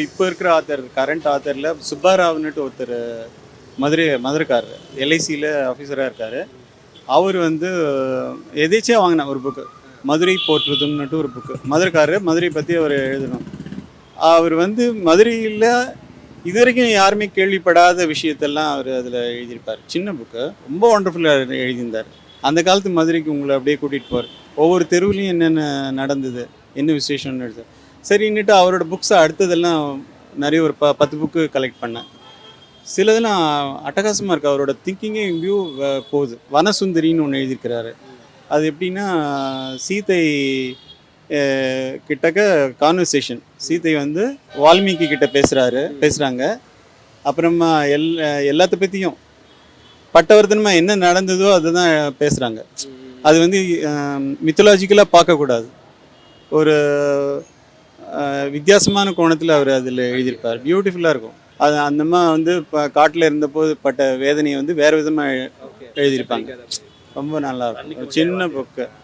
இப்போ இருக்கிற author current ஆத்தரில் சுப்பாராவ்னுட்டு ஒருத்தர் மதுரைக்காரர் எல்ஐசியில் ஆஃபீஸராக இருக்கார். அவர் வந்து எதேச்சியாக வாங்கின ஒரு புக்கு மதுரை போற்றுதுன்னுட்டு ஒரு புக்கு. மதுரைக்காரர் மதுரை பற்றி அவர் எழுதணும். அவர் வந்து மதுரையில் இது வரைக்கும் யாருமே கேள்விப்படாத விஷயத்தெல்லாம் அவர் அதில் எழுதியிருப்பார். சின்ன புக்கு, ரொம்ப ஒண்டர்ஃபுல்லாக எழுதியிருந்தார். அந்த காலத்து மதுரைக்கு உங்களை அப்படியே கூட்டிகிட்டு போவார். ஒவ்வொரு தெருவுலையும் என்னென்ன நடந்தது, என்ன விசேஷம்னு எழுது. சரின்னுட்டு அவரோட புக்ஸை அடுத்ததெல்லாம் நிறைய ஒரு 10 புக்கு கலெக்ட் பண்ணேன். சிலதெல்லாம் அட்டகாசமாக இருக்குது. அவரோட திங்கிங்கே எங்கேயோ போகுது. வனசுந்தரின்னு ஒன்று எழுதியிருக்கிறாரு. அது எப்படின்னா, சீதை கிட்டக்க கான்வர்சேஷன், சீதை வந்து வால்மீகி கிட்ட பேசுகிறாங்க. அப்புறமா எல்லாத்த பற்றியும் பட்டவர்த்தனமாக என்ன நடந்ததோ அதுதான் பேசுகிறாங்க. அது வந்து மித்தலாஜிக்கலாக பார்க்கக்கூடாது. ஒரு வித்தியாசமான கோணத்தில் அவர் அதில் எழுதியிருப்பார். பியூட்டிஃபுல்லாக இருக்கும். அது அந்தம்மா வந்து இப்போ காட்டில் இருந்தபோது பட்ட வேதனையை வந்து வேறு விதமாக எழுதியிருப்பாங்க. ரொம்ப நல்லா இருக்கும். சின்ன புக்கு.